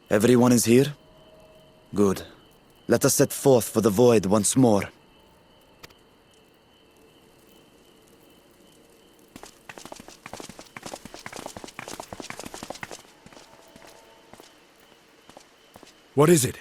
Everyone is here? Good. Let us set forth for the void once more. What is it?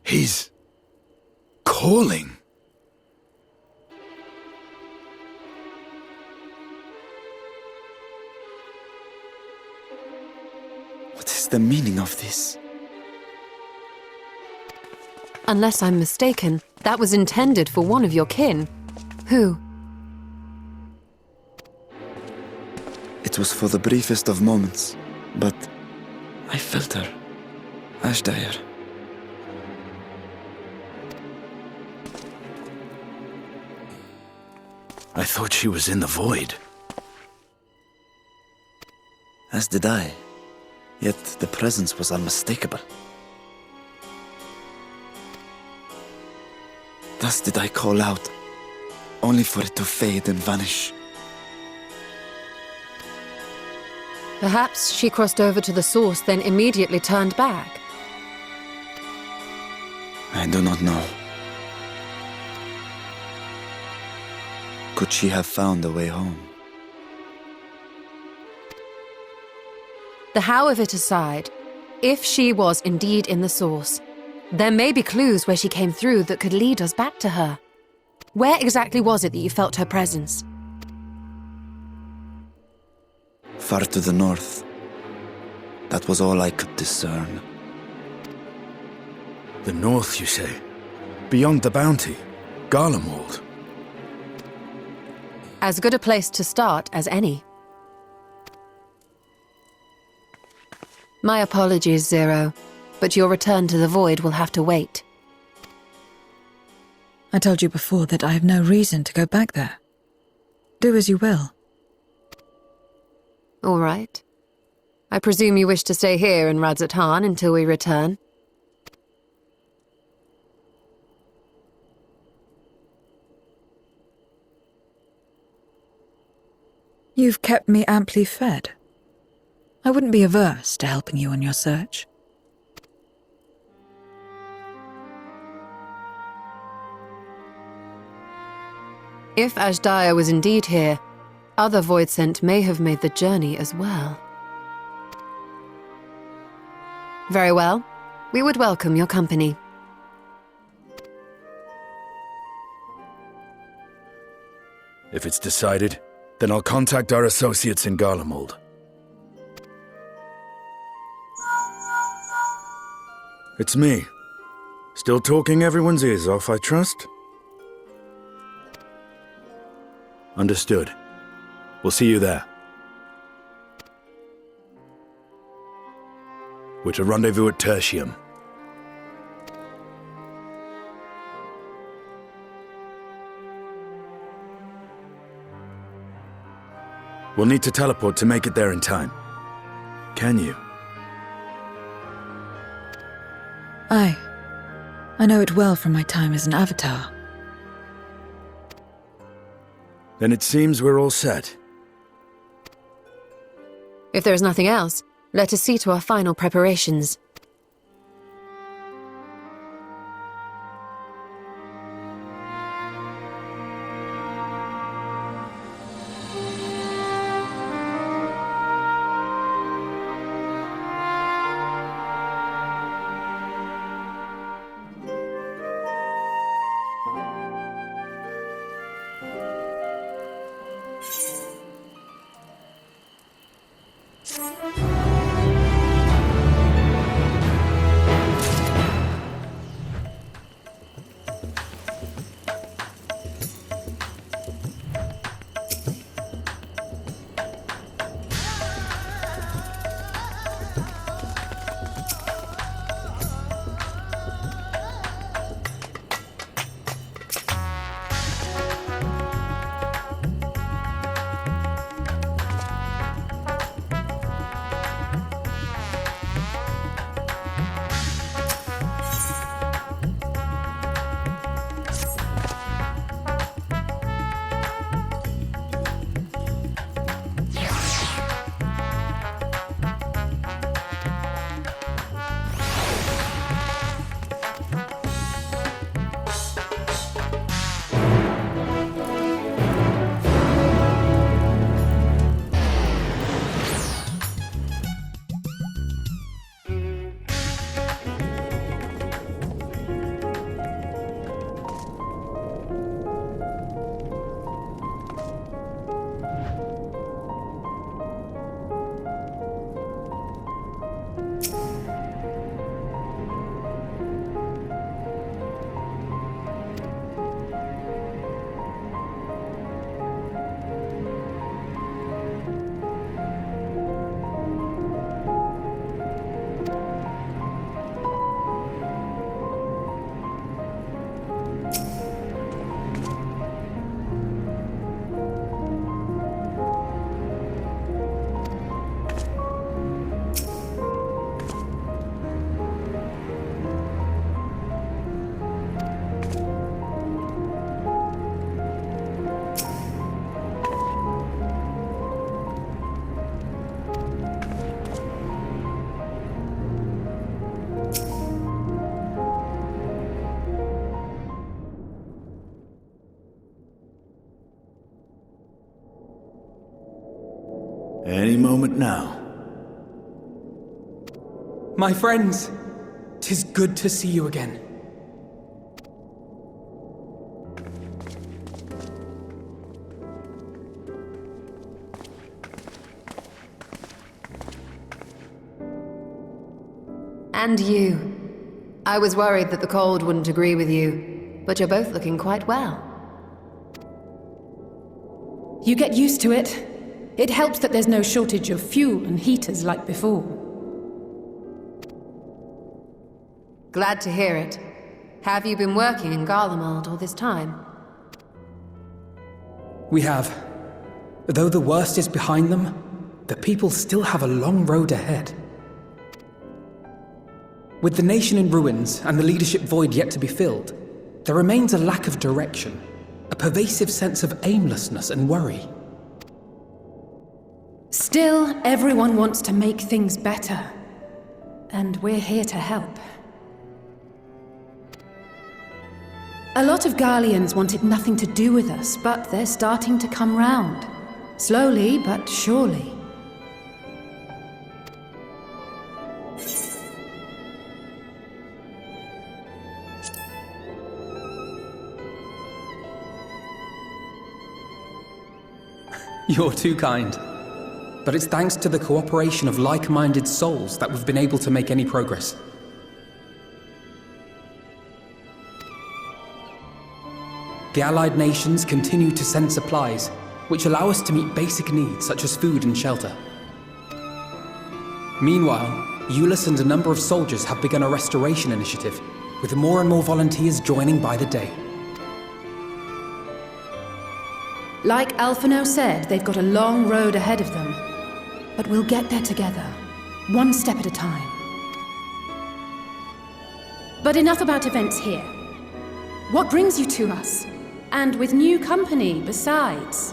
He's calling. What is the meaning of this? Unless I'm mistaken, that was intended for one of your kin. Who? It was for the briefest of moments, but I felt her. Ashdire. I thought she was in the void. As did I. Yet the presence was unmistakable. Thus did I call out, only for it to fade and vanish. Perhaps she crossed over to the source, then immediately turned back. I do not know. Could she have found a way home? The how of it aside, if she was indeed in the source, there may be clues where she came through that could lead us back to her. Where exactly was it that you felt her presence? Far to the north. That was all I could discern. The north, you say? Beyond the bounty? Garlemald? As good a place to start as any. My apologies, Zero, but your return to the void will have to wait. I told you before that I have no reason to go back there. Do as you will. All right. I presume you wish to stay here in Radzatan until we return? You've kept me amply fed. I wouldn't be averse to helping you on your search. If Ashdire was indeed here, other Voidsent may have made the journey as well. Very well. We would welcome your company. If it's decided, then I'll contact our associates in Garlemald. It's me. Still talking everyone's ears off, I trust? Understood. We'll see you there. We're to rendezvous at Tertium. We'll need to teleport to make it there in time. Can you? Aye. I know it well from my time as an avatar. Then it seems we're all set. If there is nothing else, let us see to our final preparations. Any moment now. My friends, 'tis good to see you again. And you. I was worried that the cold wouldn't agree with you, but you're both looking quite well. You get used to it. It helps that there's no shortage of fuel and heaters like before. Glad to hear it. Have you been working in Garlemald all this time? We have. Though the worst is behind them, the people still have a long road ahead. With the nation in ruins and the leadership void yet to be filled, there remains a lack of direction, a pervasive sense of aimlessness and worry. Still, everyone wants to make things better. And we're here to help. A lot of Garleans wanted nothing to do with us, but they're starting to come round. Slowly, but surely. You're too kind. But it's thanks to the cooperation of like-minded souls that we've been able to make any progress. The Allied nations continue to send supplies, which allow us to meet basic needs such as food and shelter. Meanwhile, Euless and a number of soldiers have begun a restoration initiative, with more and more volunteers joining by the day. Like Alphino said, they've got a long road ahead of them. But we'll get there together, one step at a time. But enough about events here. What brings you to us? And with new company, besides.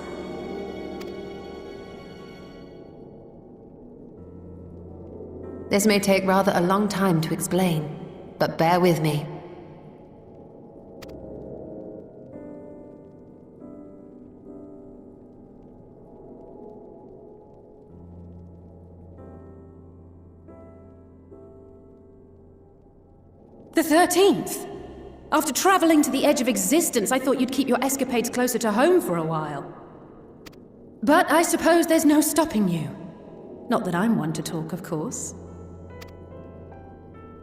This may take rather a long time to explain, but bear with me. The 13th? After traveling to the edge of existence, I thought you'd keep your escapades closer to home for a while. But I suppose there's no stopping you. Not that I'm one to talk, of course.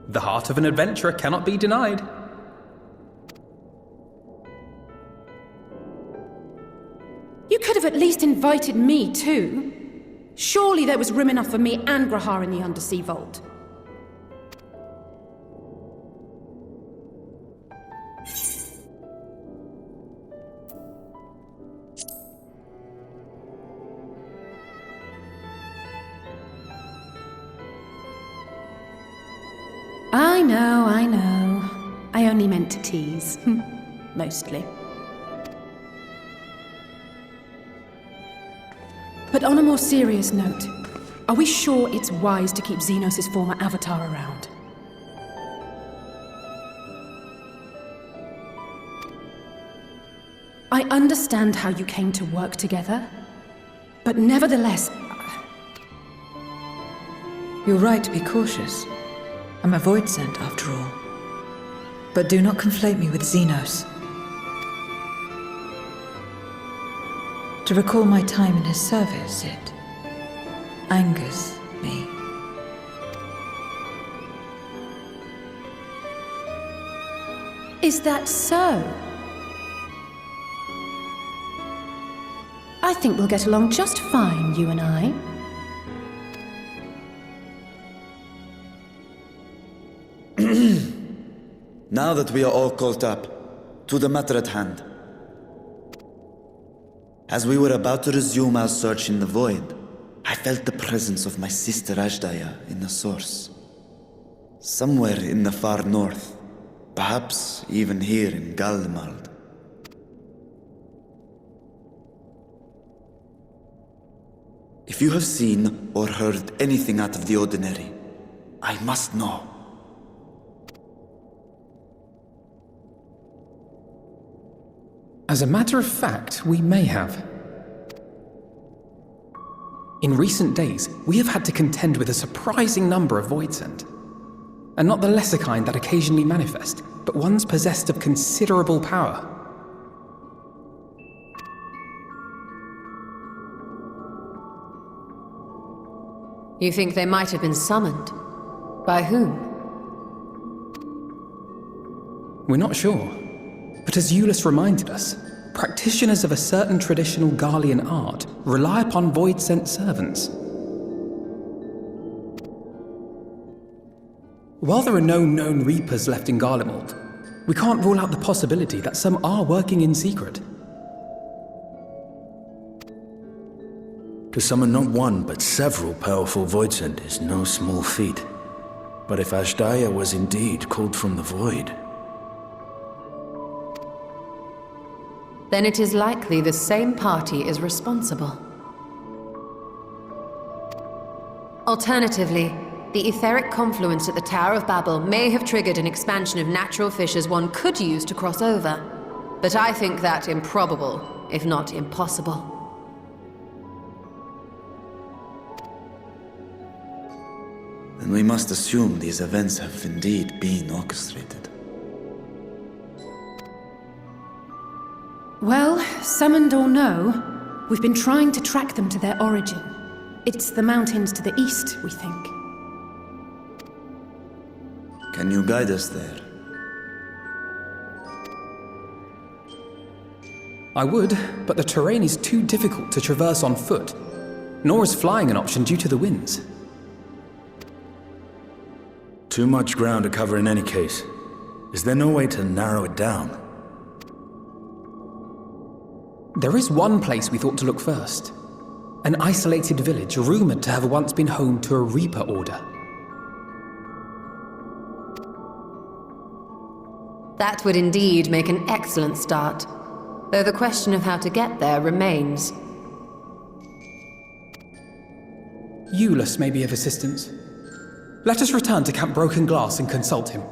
The heart of an adventurer cannot be denied. You could have at least invited me too. Surely there was room enough for me and Grahar in the Undersea Vault. I know. I only meant to tease. Mostly. But on a more serious note, are we sure it's wise to keep Xenos' former avatar around? I understand how you came to work together, but nevertheless... You're right to be cautious. I'm a void sent, after all. But do not conflate me with Xenos. To recall my time in his service, it angers me. Is that so? I think we'll get along just fine, you and I. Now that we are all caught up, to the matter at hand. As we were about to resume our search in the void, I felt the presence of my sister Ashdaya in the source. Somewhere in the far north, perhaps even here in Galmald. If you have seen or heard anything out of the ordinary, I must know. As a matter of fact, we may have. In recent days, we have had to contend with a surprising number of Voidsent. And not the lesser kind that occasionally manifest, but ones possessed of considerable power. You think they might have been summoned? By whom? We're not sure. But as Euless reminded us, practitioners of a certain traditional Garlean art rely upon Void-sent servants. While there are no known Reapers left in Garlemald, we can't rule out the possibility that some are working in secret. To summon not one, but several powerful Voidsent is no small feat. But if Ashdaya was indeed called from the Void... Then it is likely the same party is responsible. Alternatively, the etheric confluence at the Tower of Babel may have triggered an expansion of natural fissures one could use to cross over. But I think that improbable, if not impossible. Then we must assume these events have indeed been orchestrated. Well, summoned or no, we've been trying to track them to their origin. It's the mountains to the east, we think. Can you guide us there? I would, but the terrain is too difficult to traverse on foot, nor is flying an option due to the winds. Too much ground to cover in any case. Is there no way to narrow it down? There is one place we thought to look first. An isolated village rumored to have once been home to a Reaper order. That would indeed make an excellent start, though the question of how to get there remains. Euless may be of assistance. Let us return to Camp Broken Glass and consult him.